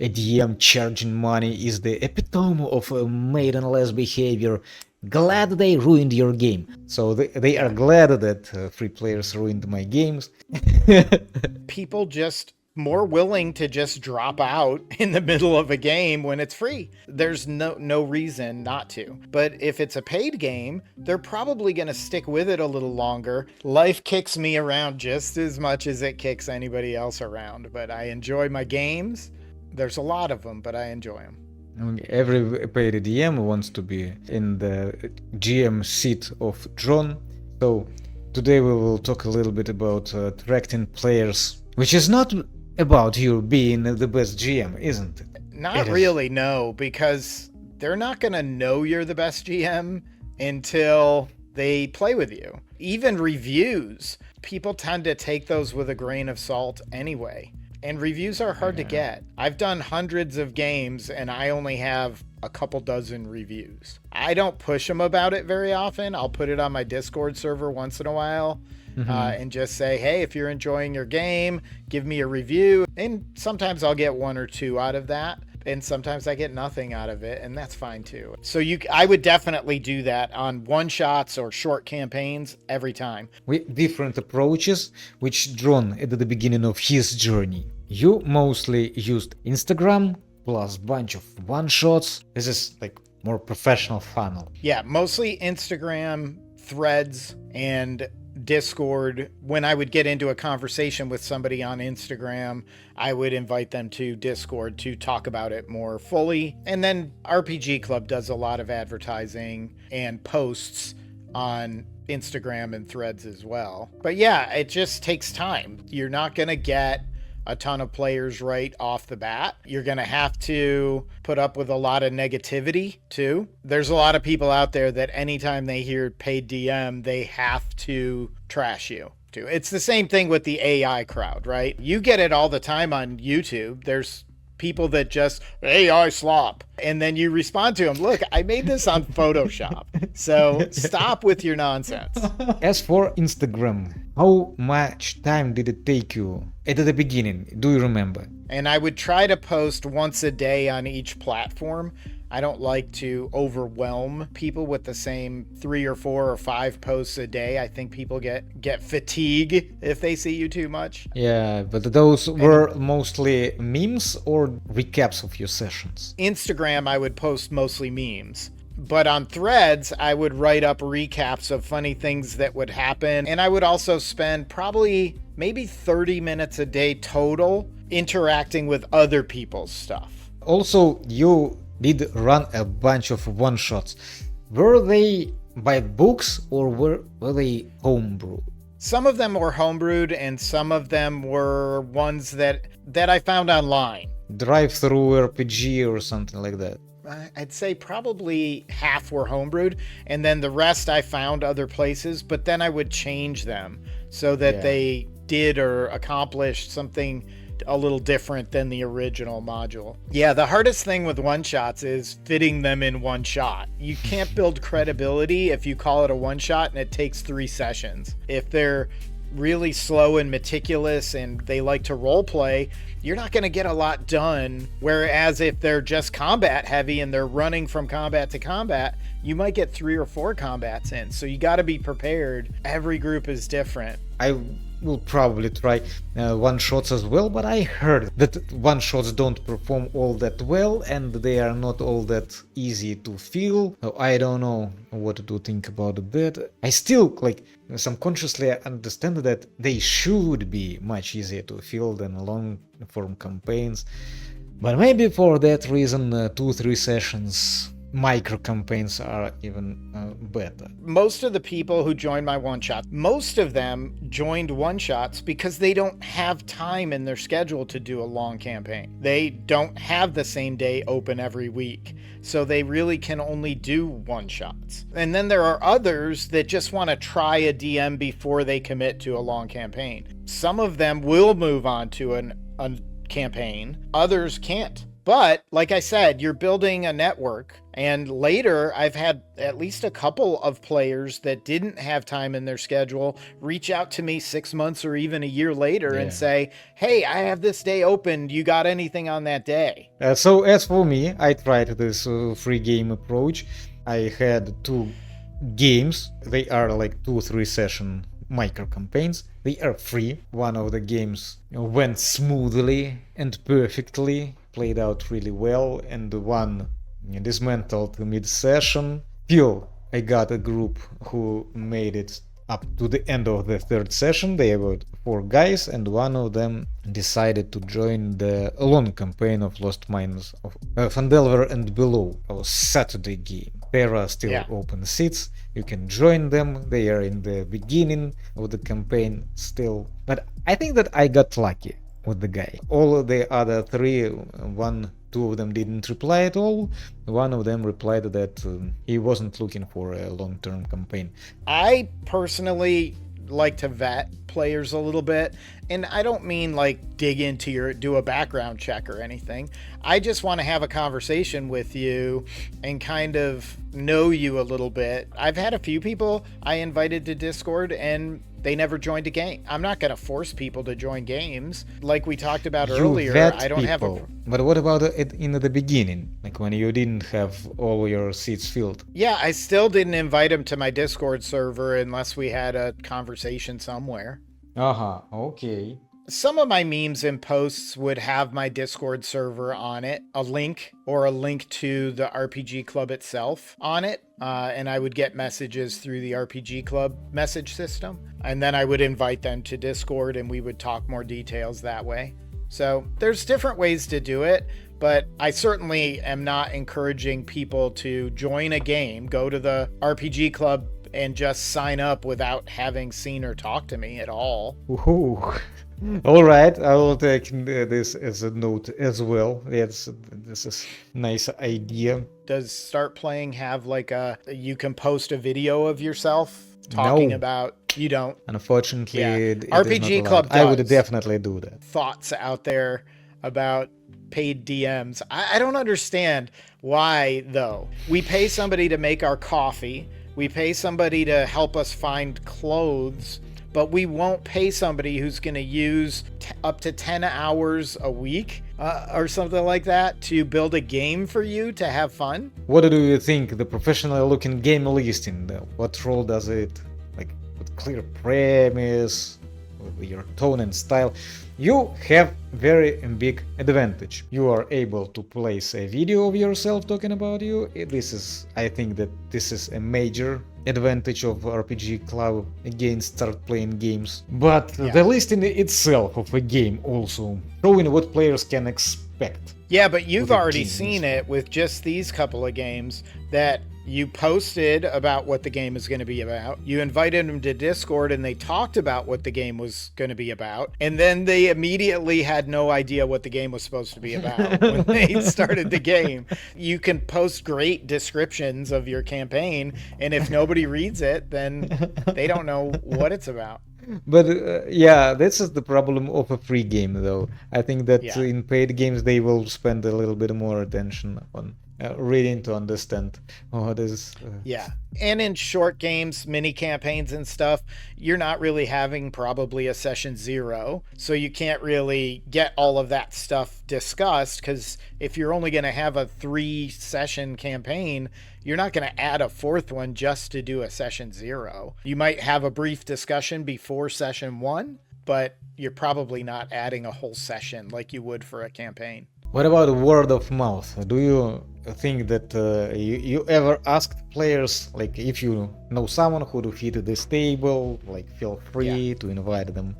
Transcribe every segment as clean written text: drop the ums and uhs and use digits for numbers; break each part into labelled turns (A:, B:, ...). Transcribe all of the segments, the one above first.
A: A DM charging money is the epitome of maidenless behavior. Glad they ruined your game. So they are glad that free players ruined my games.
B: People just more willing to just drop out in the middle of a game when it's free. There's no reason not to. But if it's a paid game, they're probably going to stick with it a little longer. Life kicks me around just as much as it kicks anybody else around, but I enjoy my games. There's a lot of them, but I enjoy them.
A: Every paid DM wants to be in the GM seat of John. So today we will talk a little bit about attracting players, which is not about you being the best GM, isn't it?
B: Not really, no, because they're not going to know you're the best GM until they play with you. Even reviews, people tend to take those with a grain of salt anyway. And reviews are hard to get. I've done hundreds of games and I only have a couple dozen reviews. I don't push them about it very often. I'll put it on my Discord server once in a while. And just say, hey, if you're enjoying your game, give me a review. And sometimes I'll get one or two out of that. And sometimes I get nothing out of it, and that's fine too. So I would definitely do that on one-shots or short campaigns every time.
A: With different approaches, which John at the beginning of his journey. You mostly used Instagram, plus bunch of one-shots. This is like more professional funnel.
B: Yeah, mostly Instagram, Threads, and Discord. When I would get into a conversation with somebody on Instagram, I would invite them to Discord to talk about it more fully. And then RPG Club does a lot of advertising and posts on Instagram and Threads as well. But yeah, it just takes time. You're not going to get a ton of players right off the bat. You're going to have to put up with a lot of negativity too. There's a lot of people out there that anytime they hear paid DM, they have to trash you too. It's the same thing with the AI crowd, right? You get it all the time on YouTube. There's people that just AI slop. And then you respond to them, look, I made this on Photoshop. So stop with your nonsense.
A: As for Instagram, how much time did it take you at the beginning? Do you remember?
B: And I would try to post once a day on each platform. I don't like to overwhelm people with the same 3 or 4 or 5 posts a day. I think people get fatigue if they see you too much.
A: Yeah, but those were mostly memes or recaps of your sessions?
B: Instagram, I would post mostly memes. But on Threads, I would write up recaps of funny things that would happen. And I would also spend probably maybe 30 minutes a day total interacting with other people's stuff.
A: Also, you did run a bunch of one-shots. Were they by books or were they homebrew?
B: Some of them were homebrewed and some of them were ones that I found online.
A: Drive-through RPG or something like that.
B: I'd say probably half were homebrewed, and then the rest I found other places, but then I would change them so that they did or accomplished something a little different than the original module. Yeah, the hardest thing with one-shots is fitting them in one shot. You can't build credibility if you call it a one-shot and it takes 3 sessions. If they're really slow and meticulous and they like to role play, you're not going to get a lot done. Whereas if they're just combat heavy and they're running from combat to combat, you might get 3 or 4 combats in. So you got to be prepared. Every group is different.
A: I will probably try one-shots as well, but I heard that one-shots don't perform all that well and they are not all that easy to feel. So I don't know what to think about that. I still subconsciously understand that they should be much easier to feel than long-form campaigns, but maybe for that reason 2-3 sessions micro campaigns are even better.
B: Most of the people who joined my one-shot, most of them joined one-shots because they don't have time in their schedule to do a long campaign. They don't have the same day open every week, so they really can only do one-shots. And then there are others that just want to try a DM before they commit to a long campaign. Some of them will move on to a campaign, others can't. But like I said, you're building a network. And later, I've had at least a couple of players that didn't have time in their schedule reach out to me 6 months or even a year later and say, hey, I have this day open. You got anything on that day?
A: So as for me, I tried this free game approach. I had 2 games. They are like 2-3 session micro campaigns. They are free. One of the games went smoothly and perfectly, played out really well, and one dismantled mid-session. Still, I got a group who made it up to the end of the 3rd session. They were 4 guys, and one of them decided to join the long campaign of Lost Mines of Fandelver and Below, our Saturday game. There are still open seats. You can join them. They are in the beginning of the campaign still. But I think that I got lucky with the guy. All of the other 3, 2 of them didn't reply at all. One of them replied that he wasn't looking for a long-term campaign.
B: I personally like to vet players a little bit, and I don't mean like dig into do a background check or anything. I just want to have a conversation with you and kind of know you a little bit. I've had a few people I invited to Discord and they never joined a game. I'm not going to force people to join games. Like we talked about earlier, I don't have a...
A: But what about it in the beginning? Like when you didn't have all your seats filled?
B: Yeah, I still didn't invite them to my Discord server unless we had a conversation somewhere.
A: Okay.
B: Some of my memes and posts would have my Discord server on it, a link to the RPG Club itself on it, and I would get messages through the RPG Club message system, and then I would invite them to Discord and we would talk more details that way. So there's different ways to do it, but I certainly am not encouraging people to join a game, go to the RPG Club and just sign up without having seen or talked to me at all.
A: Ooh. All right, I will take this as a note as well. This is a nice idea.
B: Does Start Playing have like you can post a video of yourself talking about... You don't?
A: Unfortunately, it
B: RPG Club does.
A: I would definitely do that.
B: Thoughts out there about paid DMs. I don't understand why, though. We pay somebody to make our coffee. We pay somebody to help us find clothes, but we won't pay somebody who's going to use up to 10 hours a week or something like that to build a game for you to have fun.
A: What do you think the professional looking game listing, though? What role does it, like, with clear premise, with your tone and style? You have very big advantage. You are able to place a video of yourself talking about you. I think that this is a major advantage of RPG Club against Start Playing games. But the listing itself of a game also showing what players can expect.
B: Yeah, but you've already seen it with just these couple of games that you posted about what the game is going to be about. You invited them to Discord and they talked about what the game was going to be about. And then they immediately had no idea what the game was supposed to be about when they started the game. You can post great descriptions of your campaign, and if nobody reads it, then they don't know what it's about.
A: But this is the problem of a free game, though. I think that in paid games they will spend a little bit more attention on reading to understand what is.
B: And in short games, mini campaigns and stuff, you're not really having probably a session 0, so you can't really get all of that stuff discussed, because if you're only going to have a 3-session campaign, you're not going to add a 4th one just to do a session 0. You might have a brief discussion before session 1, but you're probably not adding a whole session like you would for a campaign.
A: What about word of mouth? Do you think that you ever asked players, like, if you know someone who would fit this table, like, feel free to invite them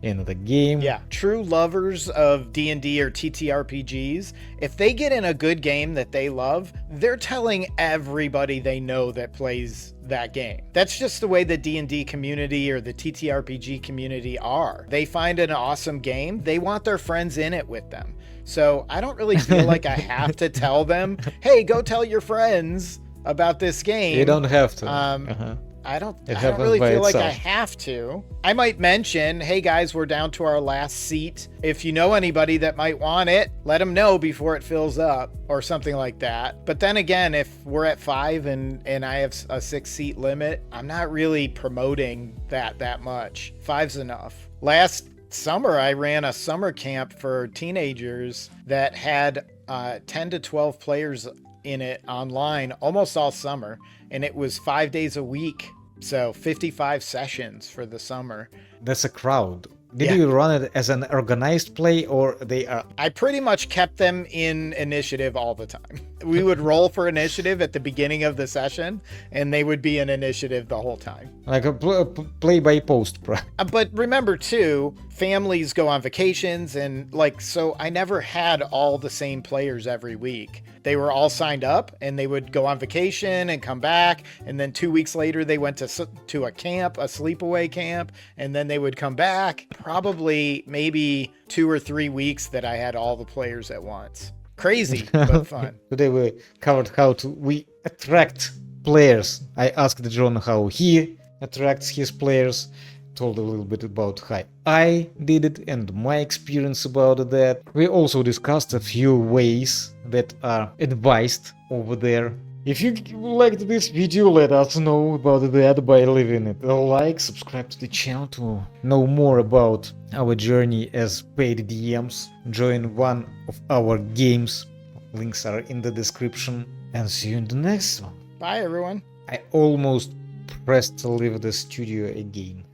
A: in the game?
B: Yeah, true lovers of D&D or TTRPGs, if they get in a good game that they love, they're telling everybody they know that plays that game. That's just the way the D&D community or the TTRPG community are. They find an awesome game, they want their friends in it with them. So I don't really feel like I have to tell them, hey, go tell your friends about this game.
A: You don't have to.
B: I don't
A: happens
B: really
A: by
B: feel like I
A: itself.
B: have to. I might mention, hey guys, we're down to our last seat. If you know anybody that might want it, let them know before it fills up or something like that. But then again, if we're at 5 and I have a 6-seat limit, I'm not really promoting that much. 5's enough. Last summer, I ran a summer camp for teenagers that had 10 to 12 players in it online almost all summer, and it was 5 days a week, so 55 sessions for the summer.
A: That's a crowd. Did
B: Yeah.
A: you run it as an organized play, or they are
B: I pretty much kept them in initiative all the time. We would roll for initiative at the beginning of the session, and they would be in initiative the whole time.
A: like a play by post?
B: But remember too, families go on vacations, and so I never had all the same players every week. They were all signed up, and they would go on vacation and come back, and then 2 weeks later they went to a camp, a sleepaway camp, and then they would come back. Probably maybe 2 or 3 weeks that I had all the players at once. Crazy, but fun.
A: Today we covered how we attract players. I asked John how he attracts his players, told a little bit about how I did it and my experience about that. We also discussed a few ways that are advised over there. If you liked this video, let us know about that by leaving it a like, subscribe to the channel to know more about our journey as paid DMs, join one of our games, links are in the description, and see you in the next one.
B: Bye, everyone.
A: I almost pressed to leave the studio again.